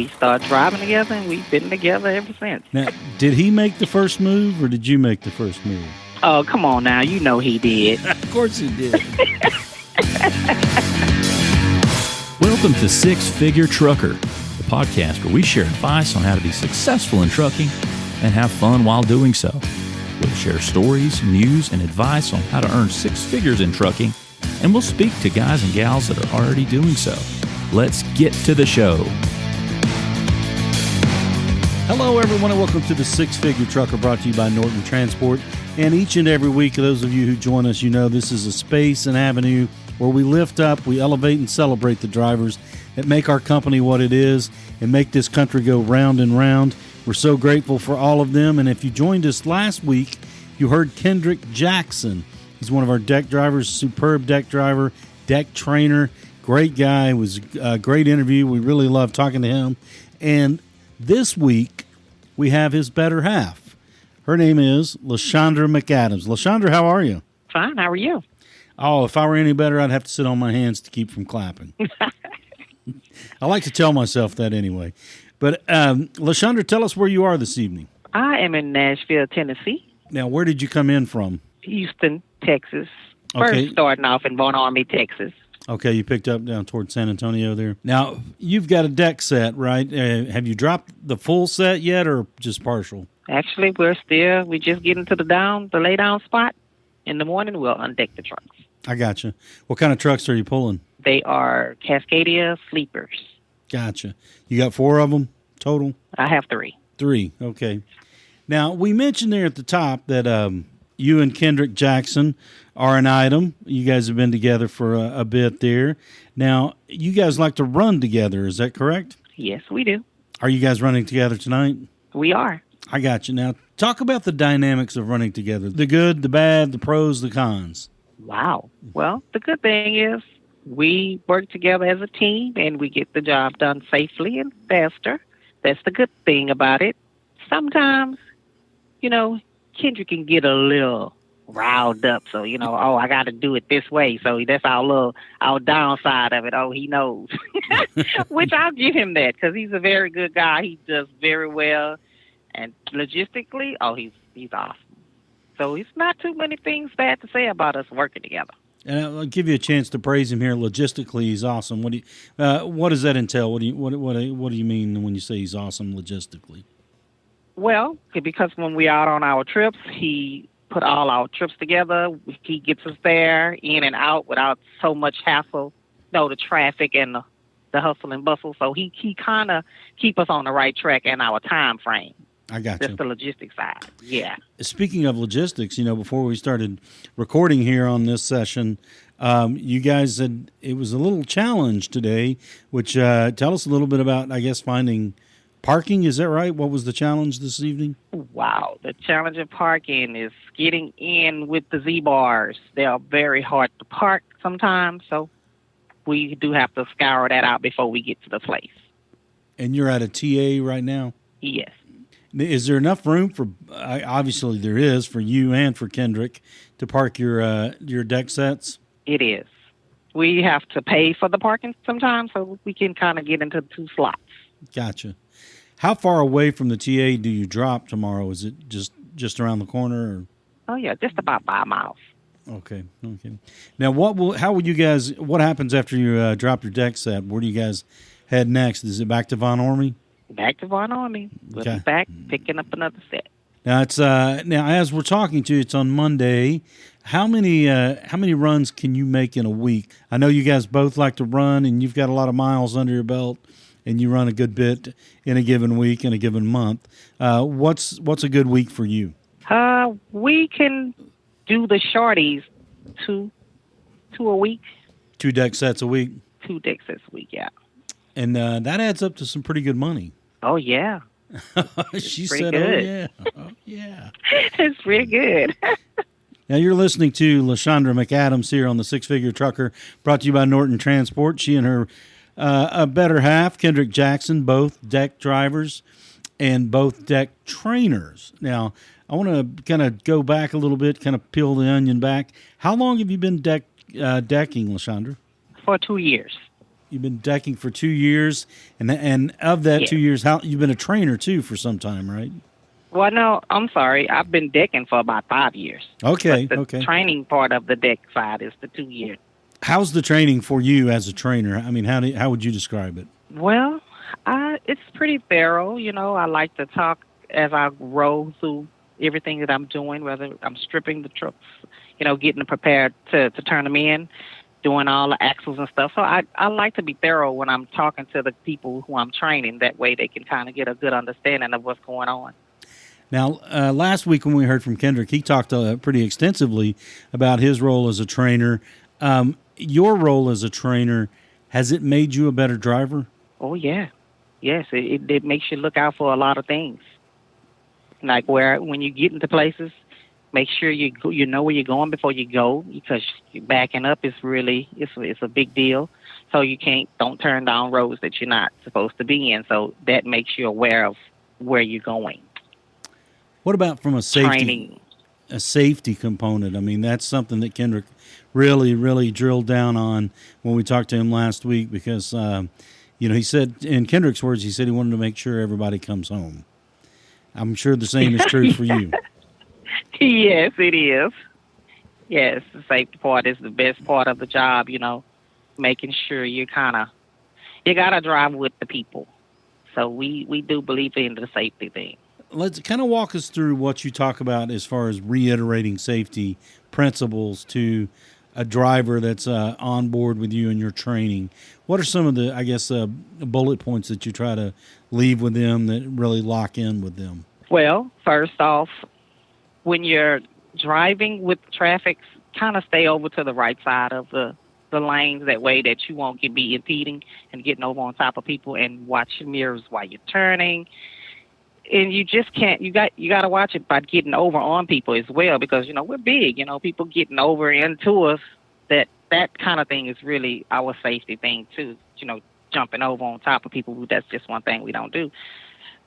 we started driving together, and we've been together ever since. Now, did he make the first move, or did you make the first move? Oh, come on now. You know he did. Of course he did. Welcome to Six Figure Trucker, the podcast where we share advice on how to be successful in trucking and have fun while doing so. We'll share stories, news, and advice on how to earn six figures in trucking, and we'll speak to guys and gals that are already doing so. Let's get to the show. Hello, everyone, and welcome to the Six Figure Trucker, brought to you by Norton Transport. And each and every week, those of you who join us, you know this is a space and avenue where we lift up, we elevate, and celebrate the drivers that make our company what it is and make this country go round and round. We're so grateful for all of them. And if you joined us last week, you heard Kendrick Jackson. He's one of our deck drivers, superb deck driver, deck trainer, great guy. It was a great interview. We really loved talking to him. And this week, we have his better half. Her name is Leshaundra McAdams. Leshaundra, how are you? Fine. How are you? Oh, if I were any better, I'd have to sit on my hands to keep from clapping. I like to tell myself that anyway. But Leshaundra, tell us where you are this evening. I am in Nashville, Tennessee. Now, where did you come in from? Houston, Texas. Okay. First starting off in Von Army, Texas. Okay, you picked up down toward San Antonio there. Now, you've got a deck set, right? Have you dropped the full set yet or just partial? Actually, we just getting to the lay down spot. In the morning, we'll undeck the trucks. I gotcha. What kind of trucks are you pulling? They are Cascadia sleepers. Gotcha. You got 4 of them total? I have 3. 3, okay. Now, we mentioned there at the top that you and Kendrick Jackson are an item. You guys have been together for a bit there. Now, you guys like to run together, is that correct? Yes, we do. Are you guys running together tonight? We are. I got you. Now, talk about the dynamics of running together. The good, the bad, the pros, the cons. Wow. Well, the good thing is we work together as a team, and we get the job done safely and faster. That's the good thing about it. Sometimes, Kendrick can get a little riled up. So, I got to do it this way. So that's our downside of it. Oh, he knows. Which I'll give him that because he's a very good guy. He does very well. And logistically, he's awesome. So it's not too many things bad to say about us working together. And I'll give you a chance to praise him here. Logistically, he's awesome. What does that entail? What do you mean when you say he's awesome logistically? Well, because when we're out on our trips, he put all our trips together. He gets us there in and out without so much hassle. The traffic and the hustle and bustle. So he kind of keep us on the right track and our time frame. I got you. That's the logistics side. Yeah. Speaking of logistics, before we started recording here on this session, you guys said it was a little challenge today, which tell us a little bit about, I guess, finding parking. Is that right? What was the challenge this evening? Wow. The challenge of parking is getting in with the Z-bars. They are very hard to park sometimes, so we do have to scour that out before we get to the place. And you're at a TA right now? Yes. Is there enough room for, obviously there is, for you and for Kendrick to park your deck sets? It is. We have to pay for the parking sometimes, so we can kind of get into 2 slots. Gotcha. How far away from the TA do you drop tomorrow? Is it just around the corner? Or? Oh, yeah, just about 5 miles. Okay. Now, what happens after you drop your deck set? Where do you guys head next? Is it back to Von Army? Back to Von Army. We'll be back picking up another set. Now it's now as we're talking to you, it's on Monday. How many runs can you make in a week? I know you guys both like to run, and you've got a lot of miles under your belt, and you run a good bit in a given week, in a given month. What's a good week for you? We can do the shorties two a week. 2 deck sets a week. 2 deck sets a week, yeah. And that adds up to some pretty good money. Oh, yeah. She said, good. Oh, yeah. It's pretty good. Now, you're listening to Leshaundra McAdams here on the Six Figure Trucker, brought to you by Norton Transport. She and her better half, Kendrick Jackson, both deck drivers and both deck trainers. Now, I want to kind of go back a little bit, kind of peel the onion back. How long have you been decking, Leshaundra? For 2 years. You've been decking for 2 years, and of that Yes. 2 years, how you've been a trainer too for some time, right? Well, no, I'm sorry. I've been decking for about 5 years. Okay, But the okay. training part of the deck side is the 2 years. How's the training for you as a trainer? I mean, how would you describe it? Well, it's pretty thorough. I like to talk as I roll through everything that I'm doing, whether I'm stripping the trucks, getting them prepared to turn them in, doing all the axles and stuff. So I like to be thorough when I'm talking to the people who I'm training. That way they can kind of get a good understanding of what's going on. Now, last week when we heard from Kendrick, he talked pretty extensively about his role as a trainer. Your role as a trainer, has it made you a better driver? Oh, yeah. Yes, it makes you look out for a lot of things. Like when you get into places, make sure you know where you're going before you go, because backing up is really it's a big deal. So don't turn down roads that you're not supposed to be in. So that makes you aware of where you're going. What about from a safety component? I mean, that's something that Kendrick really, really drilled down on when we talked to him last week, because he said, in Kendrick's words, he said he wanted to make sure everybody comes home. I'm sure the same is true for you. Yes, it is. Yes, the safety part is the best part of the job, making sure you got to drive with the people. So we do believe in the safety thing. Let's kind of walk us through what you talk about as far as reiterating safety principles to a driver that's on board with you in your training. What are some of the, bullet points that you try to leave with them that really lock in with them? Well, first off, when you're driving with traffic, kind of stay over to the right side of the lanes. That way that you won't be impeding and getting over on top of people, and watch your mirrors while you're turning. And you just can't, you got to watch it by getting over on people as well, because, we're big, people getting over into us. That kind of thing is really our safety thing too, jumping over on top of people. That's just one thing we don't do.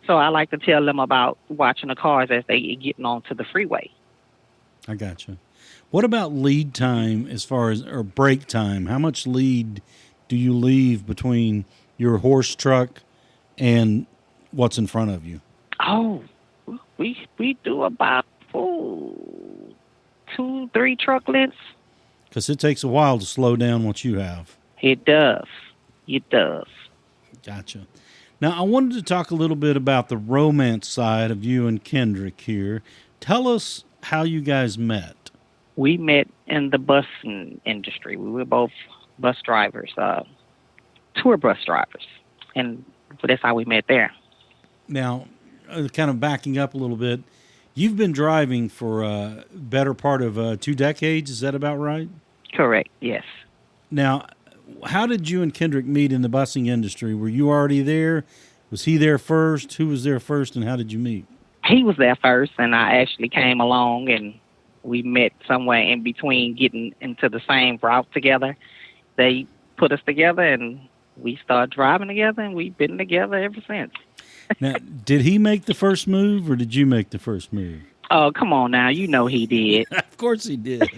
So I like to tell them about watching the cars as they getting onto the freeway. I gotcha. What about lead time or brake time? How much lead do you leave between your horse truck and what's in front of you? Oh, we do about 2-3 truck lengths. Because it takes a while to slow down what you have. It does. It does. Gotcha. Now, I wanted to talk a little bit about the romance side of you and Kendrick here. Tell us how you guys met. We met in the bus industry. We were both bus drivers, tour bus drivers. And that's how we met there. Now, kind of backing up a little bit, you've been driving for a better part of 2 decades. Is that about right? Correct, yes. Now, how did you and Kendrick meet in the busing industry? Were you already there? Was he there first? Who was there first, and how did you meet? He was there first, and I actually came along, and we met somewhere in between getting into the same route together. They put us together, and we started driving together, and we've been together ever since. Now, did he make the first move, or did you make the first move? Oh, come on now. You know he did. Of course he did.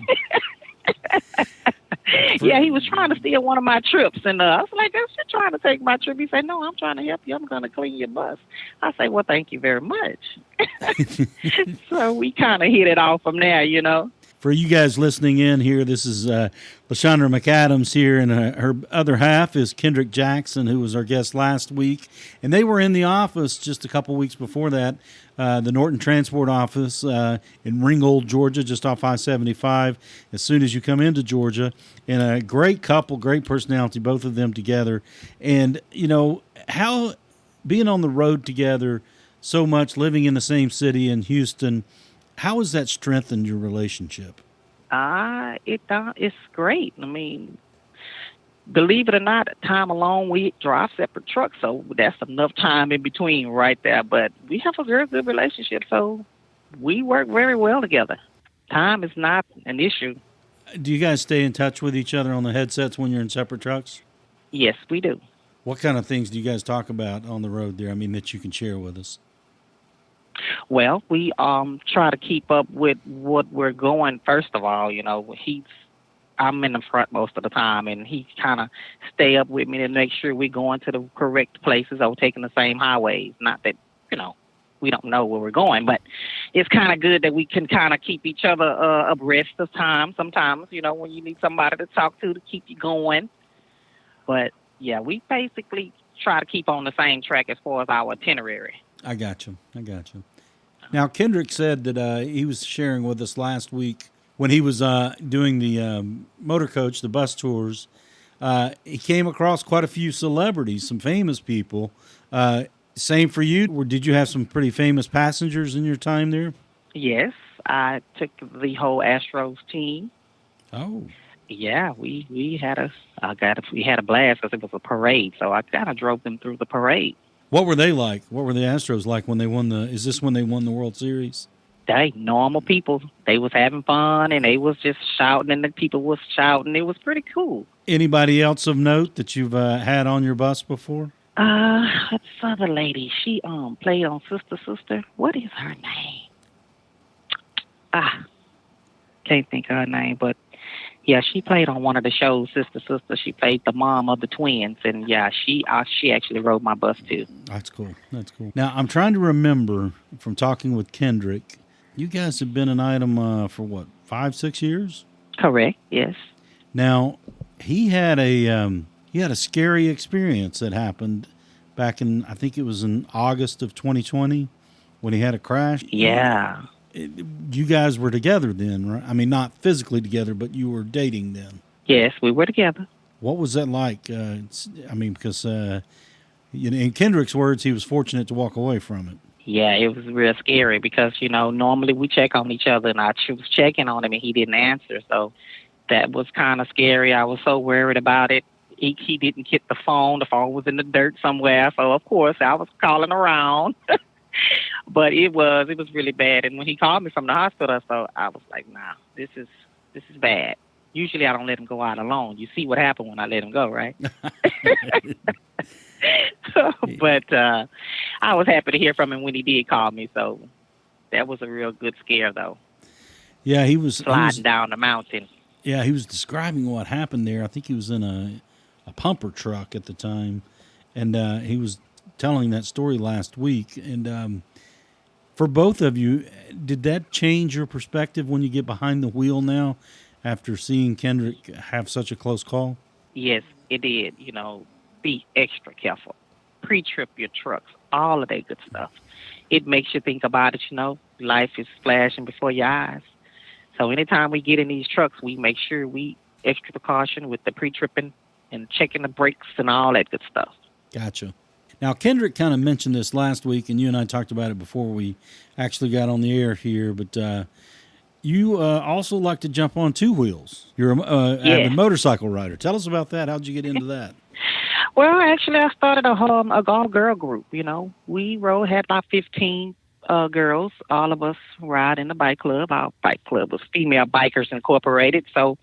Yeah, he was trying to steal one of my trips, and I was like, "You're trying to take my trip." He said, "No, I'm trying to help you. I'm going to clean your bus." I say, "Well, thank you very much." So we kind of hit it off from there. For you guys listening in here, this is Leshaundra McAdams here, and her other half is Kendrick Jackson, who was our guest last week. And they were in the office just a couple weeks before that, the Norton Transport office in Ringgold, Georgia, just off I-75, as soon as you come into Georgia. And a great couple, great personality, both of them together. And, how being on the road together so much, living in the same city in Houston, how has that strengthened your relationship? It's great. I mean, believe it or not, time alone, we drive separate trucks, so that's enough time in between right there. But we have a very good relationship, so we work very well together. Time is not an issue. Do you guys stay in touch with each other on the headsets when you're in separate trucks? Yes, we do. What kind of things do you guys talk about on the road there? I mean, that you can share with us. Well, we try to keep up with what we're going. First of all, I'm in the front most of the time, and he kind of stay up with me to make sure we're going to the correct places or taking the same highways. Not that, we don't know where we're going, but it's kind of good that we can kind of keep each other abreast of time sometimes, when you need somebody to talk to keep you going. But, yeah, we basically try to keep on the same track as far as our itinerary. I got you. Now, Kendrick said that he was sharing with us last week when he was doing the motor coach, the bus tours. He came across quite a few celebrities, some famous people. Same for you? Or did you have some pretty famous passengers in your time there? Yes, I took the whole Astros team. Oh. Yeah, we had a blast because it was a parade. So I kind of drove them through the parade. What were they like? What were the Astros like when they won is this when they won the World Series? They normal people. They was having fun and they was just shouting and the people was shouting. It was pretty cool. Anybody else of note that you've had on your bus before? What's the other lady? She played on Sister. What is her name? Can't think of her name, but yeah, she played on one of the shows, Sister. She played the mom of the twins, and yeah, she actually rode my bus too. That's cool. Now, I'm trying to remember from talking with Kendrick, you guys have been an item for what, 5-6 years? Correct. Yes. Now, he had a scary experience that happened back in, I think it was in August of 2020 when he had a crash. Yeah. You guys were together then, right? I mean, not physically together, but you were dating then. Yes, we were together. What was that like? Because in Kendrick's words, he was fortunate to walk away from it. Yeah, it was real scary because, normally we check on each other, and I was checking on him, and he didn't answer. So that was kind of scary. I was so worried about it. He didn't get the phone. The phone was in the dirt somewhere. So, of course, I was calling around. But it was really bad. And when he called me from the hospital, so I was like, nah, this is bad. Usually I don't let him go out alone. You see what happened when I let him go, right? But I was happy to hear from him when he did call me. So that was a real good scare, though. Yeah, he was sliding down the mountain. Yeah, he was describing what happened there. I think he was in a pumper truck at the time, and he was telling that story last week. And for both of you, did that change your perspective when you get behind the wheel now after seeing Kendrick have such a close call? Yes, it did. Be extra careful. Pre-trip your trucks, all of that good stuff. It makes you think about it, Life is flashing before your eyes. So anytime we get in these trucks, we make sure we extra precaution with the pre-tripping and checking the brakes and all that good stuff. Gotcha. Now, Kendrick kind of mentioned this last week, and you and I talked about it before we actually got on the air here, but you also like to jump on two wheels. You're an avid motorcycle rider. Tell us about that. How'd you get into that? Well, actually, I started a all-girl group, We had about 15 girls. All of us ride in the bike club. Our bike club was Female Bikers Incorporated, so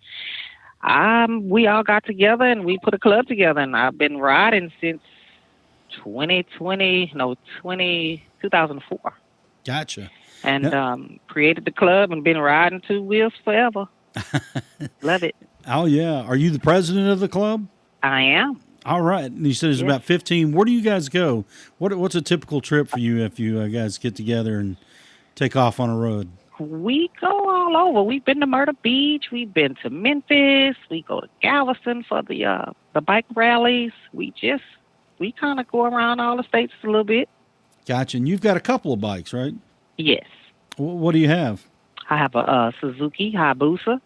we all got together, and we put a club together, and I've been riding since 2004. Gotcha. And created the club and been riding two wheels forever. Love it. Oh, yeah. Are you the president of the club? I am. All right. And you said there's about 15. Where do you guys go? What's a typical trip for you if you guys get together and take off on a road? We go all over. We've been to Myrtle Beach. We've been to Memphis. We go to Galveston for the bike rallies. We kind of go around all the states a little bit. Gotcha. And you've got a couple of bikes, right? Yes. What do you have? I have a Suzuki Hayabusa.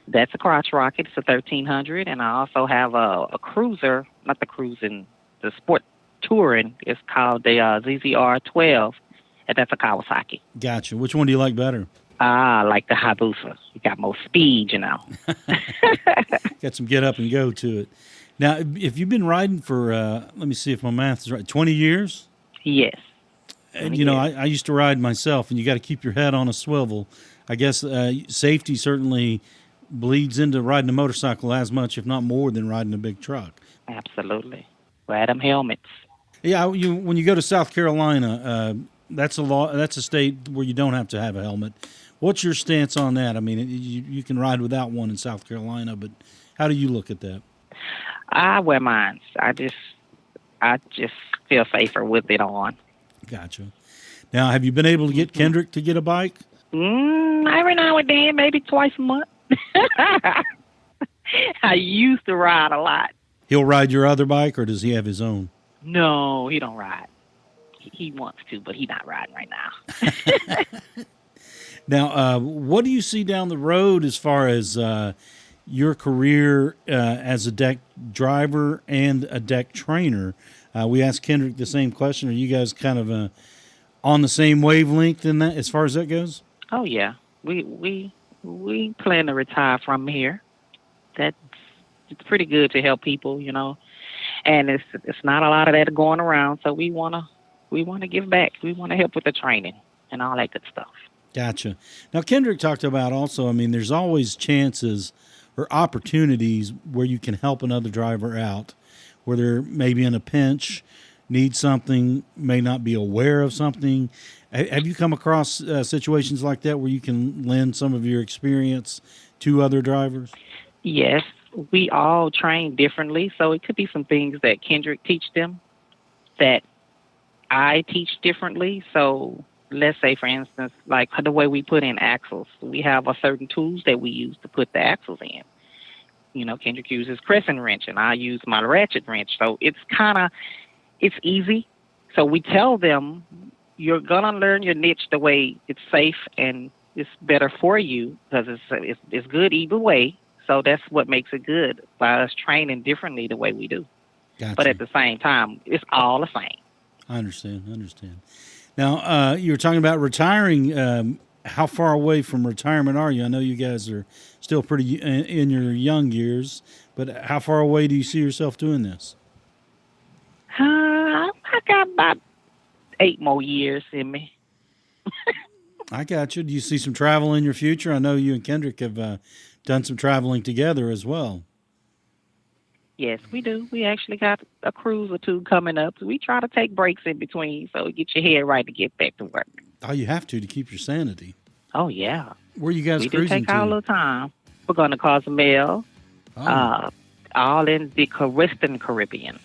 That's a crotch rocket. It's a 1300. And I also have a cruiser, not the cruising, the sport touring. It's called the ZZR 12. And that's a Kawasaki. Gotcha. Which one do you like better? I like the Hayabusa. You got more speed, Got some get up and go to it. Now, if you've been riding for, let me see if my math is right, 20 years? Yes. And, I used to ride myself, and you got to keep your head on a swivel. I guess safety certainly bleeds into riding a motorcycle as much, if not more, than riding a big truck. Absolutely. Wear them helmets. Yeah, when you go to South Carolina, that's a state where you don't have to have a helmet. What's your stance on that? I mean, you can ride without one in South Carolina, but how do you look at that? I wear mine. I just feel safer with it on. Gotcha. Now, have you been able to get Kendrick to get a bike? Every now and then, maybe twice a month. I used to ride a lot. He'll ride your other bike, or does he have his own? No, he don't ride. He wants to, but he's not riding right now. Now, what do you see down the road as far as your career as a deck driver and a deck trainer? We asked Kendrick the same question. Are you guys kind of on the same wavelength in that, as far as that goes? Oh yeah, we plan to retire from here. It's pretty good to help people, and it's not a lot of that going around. So we wanna give back. We want to help with the training and all that good stuff. Gotcha. Now, Kendrick talked about also, I mean, there's always chances or opportunities where you can help another driver out, where they're maybe in a pinch, need something, may not be aware of something. Have you come across situations like that where you can lend some of your experience to other drivers? Yes, we all train differently, so it could be some things that Kendrick teach them that I teach differently. So let's say, for instance, like the way we put in axles, we have a certain tools that we use to put the axles in. Kendrick uses crescent wrench, and I use my ratchet wrench. So it's easy. So we tell them, you're gonna learn your niche the way it's safe and it's better for you, because it's good either way. So that's what makes it good, by us training differently the way we do. Gotcha. But at the same time, it's all the same. I understand. Now, you were talking about retiring. How far away from retirement are you? I know you guys are still pretty in your young years, but how far away do you see yourself doing this? I got about 8 more years in me. I got you. Do you see some travel in your future? I know you and Kendrick have done some traveling together as well. Yes, we do. We actually got a cruise or two coming up. So we try to take breaks in between, so get your head right to get back to work. Oh, you have to keep your sanity. Oh, yeah. Where are you guys cruising to? We do take our little time. We're going to Cozumel, all in the Western Caribbean.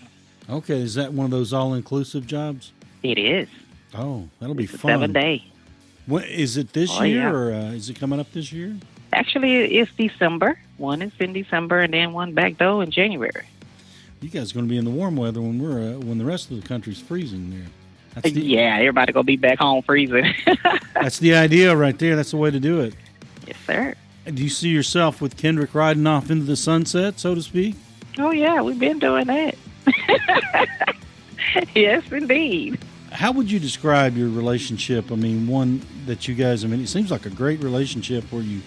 Okay, is that one of those all-inclusive jobs? It is. Oh, that'll be fun. 7 day. What, is it this year, or is it coming up this year? Actually, it's December. One is in December, and then one back though in January. You guys are going to be in the warm weather when the rest of the country's freezing there. Yeah, everybody going to be back home freezing. That's the idea right there. That's the way to do it. Yes, sir. Do you see yourself with Kendrick riding off into the sunset, so to speak? Oh, yeah, we've been doing that. Yes, indeed. How would you describe your relationship? I mean, one that you guys, it seems like a great relationship where you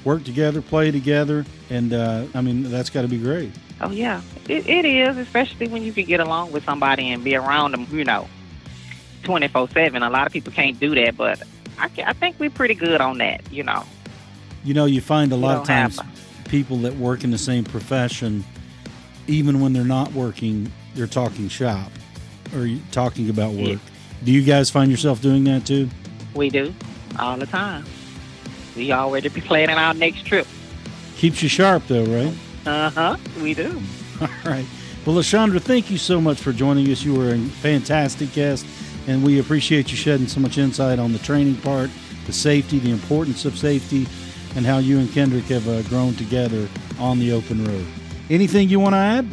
work together, play together, and, that's got to be great. Oh, yeah. It is, especially when you can get along with somebody and be around them, 24/7. A lot of people can't do that, but I think we're pretty good on that, You find a lot of times people that work in the same profession, even when they're not working, they're talking shop or talking about work. Yeah. Do you guys find yourself doing that too? We do, all the time. We already be planning our next trip. Keeps you sharp though, right? Uh-huh, we do. All right. Well, Leshaundra, thank you so much for joining us. You were a fantastic guest, and we appreciate you shedding so much insight on the training part, the safety, the importance of safety, and how you and Kendrick have grown together on the open road. Anything you want to add?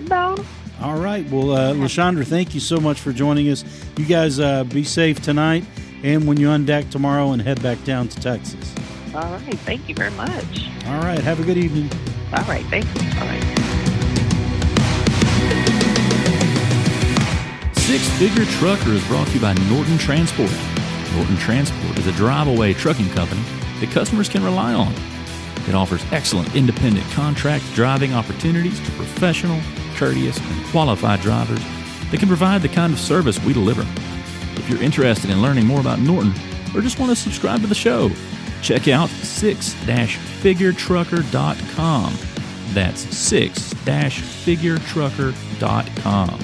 No. All right. Well, Leshaundra, thank you so much for joining us. You guys be safe tonight and when you undeck tomorrow and head back down to Texas. All right. Thank you very much. All right. Have a good evening. All right. Thank you. All right. Six Figure Trucker is brought to you by Norton Transport. Norton Transport is a drive-away trucking company that customers can rely on. It offers excellent independent contract driving opportunities to professional, courteous, and qualified drivers that can provide the kind of service we deliver. If you're interested in learning more about Norton or just want to subscribe to the show, check out 6-figuretrucker.com. That's 6-figuretrucker.com.